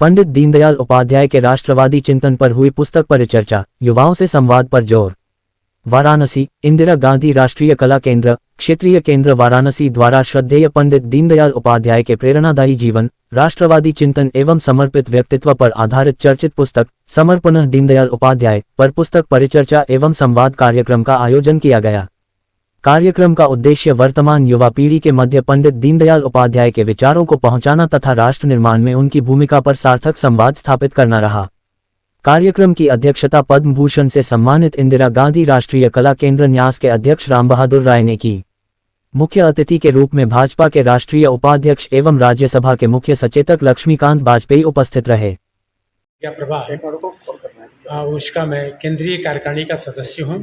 पंडित दीनदयाल उपाध्याय के राष्ट्रवादी चिंतन पर हुई पुस्तक परिचर्चा, युवाओं से संवाद पर जोर। वाराणसी, इंदिरा गांधी राष्ट्रीय कला केंद्र, क्षेत्रीय केंद्र वाराणसी द्वारा श्रद्धेय पंडित दीनदयाल उपाध्याय के प्रेरणादायी जीवन, राष्ट्रवादी चिंतन एवं समर्पित व्यक्तित्व पर आधारित चर्चित पुस्तक समर्पण दीनदयाल उपाध्याय पर पुस्तक परिचर्चा एवं संवाद कार्यक्रम का आयोजन किया गया। कार्यक्रम का उद्देश्य वर्तमान युवा पीढ़ी के मध्य पंडित दीनदयाल उपाध्याय के विचारों को पहुंचाना तथा राष्ट्र निर्माण में उनकी भूमिका पर सार्थक संवाद स्थापित करना रहा। कार्यक्रम की अध्यक्षता पद्म भूषण से सम्मानित इंदिरा गांधी राष्ट्रीय कला केंद्र न्यास के अध्यक्ष राम बहादुर राय ने की। मुख्य अतिथि के रूप में भाजपा के राष्ट्रीय उपाध्यक्ष एवं राज्यसभा के मुख्य सचेतक लक्ष्मीकांत वाजपेयी उपस्थित रहे। क्या प्रभाव उसका मैं केंद्रीय कार्यकारिणी का सदस्य हूं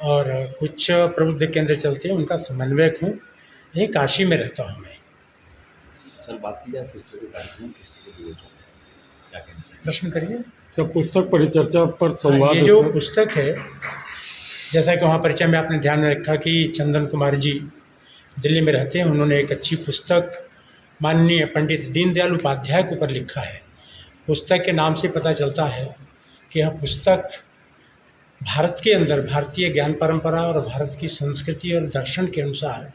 और कुछ प्रबुद्ध केंद्र चलते हैं उनका समन्वयक हूं। यही काशी में रहता हूं मैं। सर, बात की जाए किस तरह के कार्यक्रम, किस तरह के विवेचन, क्या कहना चाहिए? प्रश्न करिए। तो पुस्तक परिचर्चा पर संवाद, ये जो पुस्तक है, जैसा कि वहाँ परिचय में आपने ध्यान में रखा कि चंदन कुमार जी दिल्ली में रहते हैं, उन्होंने एक अच्छी पुस्तक माननीय पंडित दीनदयाल उपाध्याय के ऊपर लिखा है। पुस्तक के नाम से पता चलता है कि यह पुस्तक भारत के अंदर भारतीय ज्ञान परंपरा और भारत की संस्कृति और दर्शन के अनुसार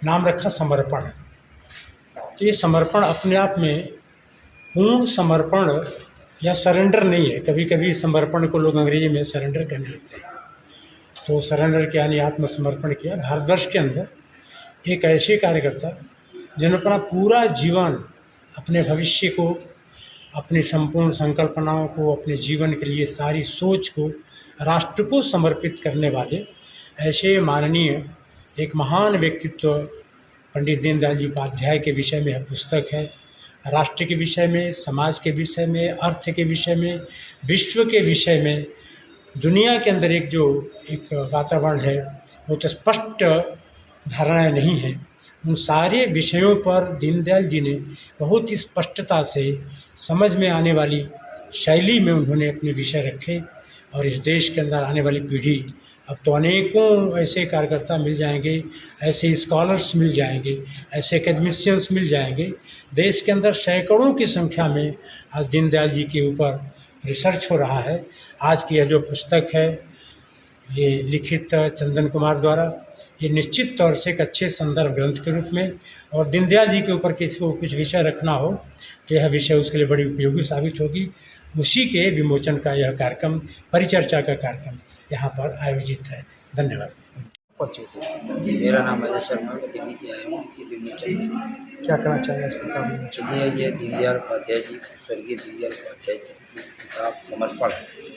नाम रखा समर्पण। तो ये समर्पण अपने आप में पूर्ण समर्पण या सरेंडर नहीं है। कभी कभी समर्पण को लोग अंग्रेजी में सरेंडर कहने लगते हैं। तो सरेंडर के यानी आत्मसमर्पण किया। भारतवर्ष के अंदर एक ऐसे कार्यकर्ता जिन्होंने अपना पूरा जीवन अपने भविष्य को, अपनी संपूर्ण संकल्पनाओं को, अपने जीवन के लिए सारी सोच को राष्ट्र को समर्पित करने वाले ऐसे माननीय एक महान व्यक्तित्व पंडित दीनदयाल जी उपाध्याय के विषय में यह पुस्तक है। राष्ट्र के विषय में, समाज के विषय में, अर्थ के विषय में, विश्व के विषय में, दुनिया के अंदर एक वातावरण है वो तो स्पष्ट धारणाएं नहीं हैं। उन सारे विषयों पर दीनदयाल जी ने बहुत ही स्पष्टता से समझ में आने वाली शैली में उन्होंने अपने विषय रखे। और इस देश के अंदर आने वाली पीढ़ी, अब तो अनेकों ऐसे कार्यकर्ता मिल जाएंगे, ऐसे स्कॉलर्स मिल जाएंगे, ऐसे एकेडमिशियंस मिल जाएंगे। देश के अंदर सैकड़ों की संख्या में आज दीनदयाल जी के ऊपर रिसर्च हो रहा है। आज की यह जो पुस्तक है, ये लिखित चंदन कुमार द्वारा, ये निश्चित तौर से एक अच्छे संदर्भ ग्रंथ के रूप में, और दीनदयाल जी के ऊपर किसी को कुछ विषय रखना हो तो यह विषय उसके लिए बड़ी उपयोगी साबित होगी। उसी के विमोचन का यह कार्यक्रम, परिचर्चा का कार्यक्रम यहाँ पर आयोजित है। धन्यवाद। जी, मेरा नाम अजय शर्मा, मैं दिल्ली से आया हूँ। इसी विमोचन में क्या कहना चाहिए इस किताब में? ये दीनदयाल उपाध्याय जी, स्वर्गीय दीनदयाल उपाध्याय जी की किताब समर्पण,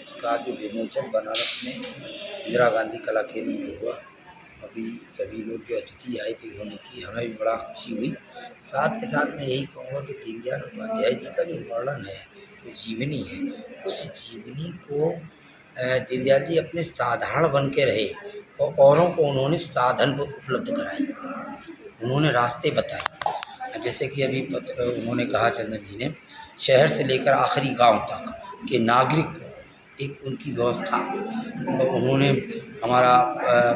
उसका जो विमोचन बनारस में इंदिरा गांधी कला केंद्र में हुआ। अभी सभी लोग जो अतिथि आए थे उन्होंने की, हमें भी बड़ा खुशी हुई। साथ के साथ मैं यही कहूँगा कि दीनदयाल उपाध्याय जी का जो वर्णन है, जो जीवनी है, उस जीवनी को दीनदयाल जी अपने साधारण बन के रहे और औरों को उन्होंने साधन उपलब्ध कराए, उन्होंने रास्ते बताए। जैसे कि अभी उन्होंने कहा, चंदन जी ने, शहर से लेकर आखिरी गांव तक के नागरिक को एक उनकी व्यवस्था, उन्होंने हमारा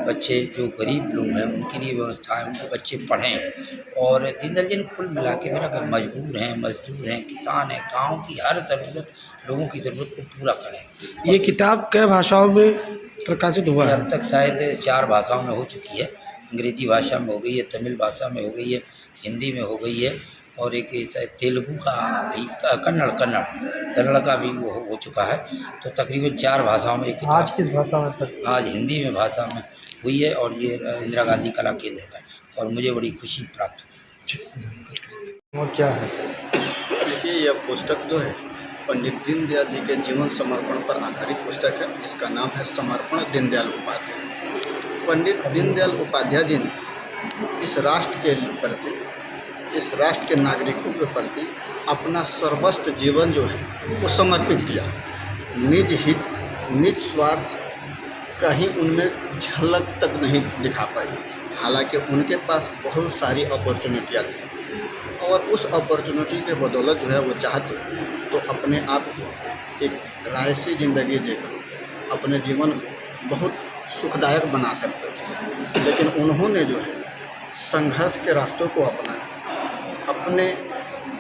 बच्चे जो गरीब लोग हैं उनके लिए व्यवस्था है, उनके बच्चे पढ़ें। और दीनदयाल जी ने कुल मिला के मेरा अगर मजबूर हैं, मजदूर हैं, किसान हैं, गाँव की हर ज़रूरत, लोगों की ज़रूरत को पूरा करें। ये किताब कई भाषाओं में प्रकाशित हुआ है? अब तक शायद 4 भाषाओं में हो चुकी है। अंग्रेजी भाषा में हो गई है, तमिल भाषा में हो गई है, हिंदी में हो गई है, और एक शायद तेलुगु का भी, कन्नड़ का भी वो हो चुका है। तो तकरीबन 4 भाषाओं में। आज किस भाषा में तक? आज हिंदी में भाषा में हुई है, और ये इंदिरा गांधी कला केंद्र का, और मुझे बड़ी खुशी प्राप्त हुई। और क्या है सर? देखिए, यह पुस्तक जो है पंडित दीनदयाल जी के जीवन समर्पण पर आधारित पुस्तक है, जिसका नाम है समर्पण दीनदयाल उपाध्याय। पंडित दीनदयाल उपाध्याय जी ने इस राष्ट्र के प्रति, इस राष्ट्र के नागरिकों के प्रति अपना सर्वस्व जीवन जो है वो समर्पित किया। निज हित, निज स्वार्थ कहीं उनमें झलक तक नहीं दिखा पाई। हालांकि उनके पास बहुत सारी अपॉर्चुनिटियाँ थी, और उस अपॉर्चुनिटी के बदौलत जो है वो चाहते तो अपने आप को एक रायसी ज़िंदगी देकर अपने जीवन को बहुत सुखदायक बना सकते थे। लेकिन उन्होंने जो है संघर्ष के रास्तों को अपनाया, अपने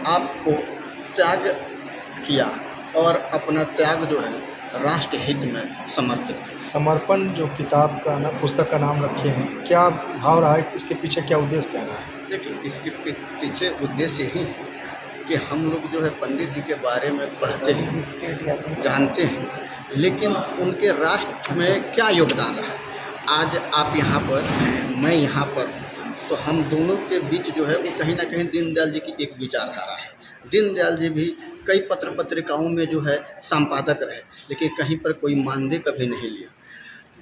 आप को त्याग किया और अपना त्याग जो है राष्ट्र हित में समर्पित किया। समर्पण जो किताब का ना पुस्तक का नाम रखे हैं, क्या भाव रहा है, इसके पीछे क्या उद्देश्य क्या रहा है? देखिए, इसके पीछे उद्देश्य ही है कि हम लोग जो है पंडित जी के बारे में पढ़ते हैं, जानते हैं, लेकिन उनके राष्ट्र में क्या योगदान रहा। आज आप यहाँ पर हैं, मैं यहाँ पर, तो हम दोनों के बीच जो है वो कहीं ना कहीं दीनदयाल जी की एक विचारधारा है। दीनदयाल जी भी कई पत्र पत्रिकाओं में जो है संपादक रहे, लेकिन कहीं पर कोई मानदेय कभी नहीं लिया।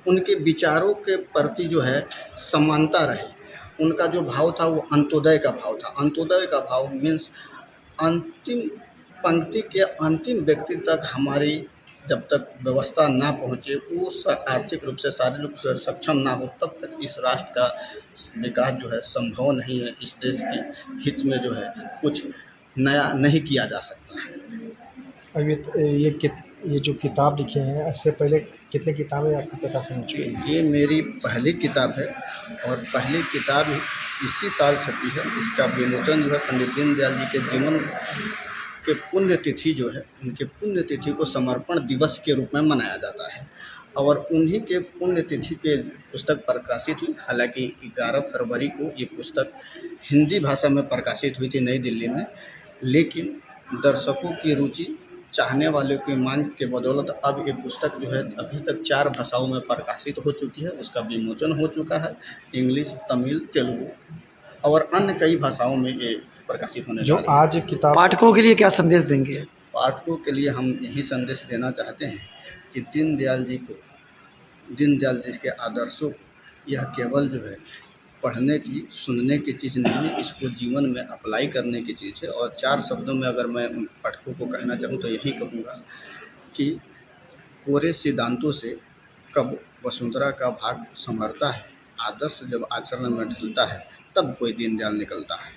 उनके विचारों के प्रति जो है समानता रही। उनका जो भाव था वो अंत्योदय का भाव था। अंत्योदय का भाव मीन्स अंतिम पंक्ति के अंतिम व्यक्ति तक हमारी जब तक व्यवस्था ना पहुँचे, वो आर्थिक रूप से शारीरिक रूप से सक्षम ना हो, तब तक इस राष्ट्र का विकास जो है संभव नहीं है। इस देश के हित में जो है कुछ नया नहीं किया जा सकता है। अब ये जो किताब लिखे हैं, इससे पहले कितने किताबें आपकी प्रकाशन हो चुकी हैं? ये मेरी पहली किताब है और पहली किताब इसी साल छपी है। इसका विमोचन जो है पंडित दीनदयाल जी के जीवन के पुण्यतिथि जो है, उनके पुण्यतिथि को समर्पण दिवस के रूप में मनाया जाता है और उन्हीं के पुण्यतिथि पे पुस्तक प्रकाशित हुई। हालांकि 11 फरवरी को ये पुस्तक हिंदी भाषा में प्रकाशित हुई थी नई दिल्ली में, लेकिन दर्शकों की रुचि, चाहने वालों की मांग के बदौलत अब ये पुस्तक जो है अभी तक 4 भाषाओं में प्रकाशित हो चुकी है। उसका विमोचन हो चुका है, इंग्लिश, तमिल, तेलुगु और अन्य कई भाषाओं में ये प्रकाशित होने जो जा रही है। आज किताब पाठकों के लिए क्या संदेश देंगे? पाठकों के लिए हम यही संदेश देना चाहते हैं कि दीनदयाल जी के आदर्शों, यह केवल जो है पढ़ने की, सुनने की चीज़ नहीं है, इसको जीवन में अप्लाई करने की चीज़ है। और 4 शब्दों में अगर मैं उन पाठकों को कहना चाहूँ तो यही कहूँगा कि पूरे सिद्धांतों से कब वसुंधरा का भाग संभरता है, आदर्श जब आचरण में ढलता है, तब कोई दीनदयाल निकलता है।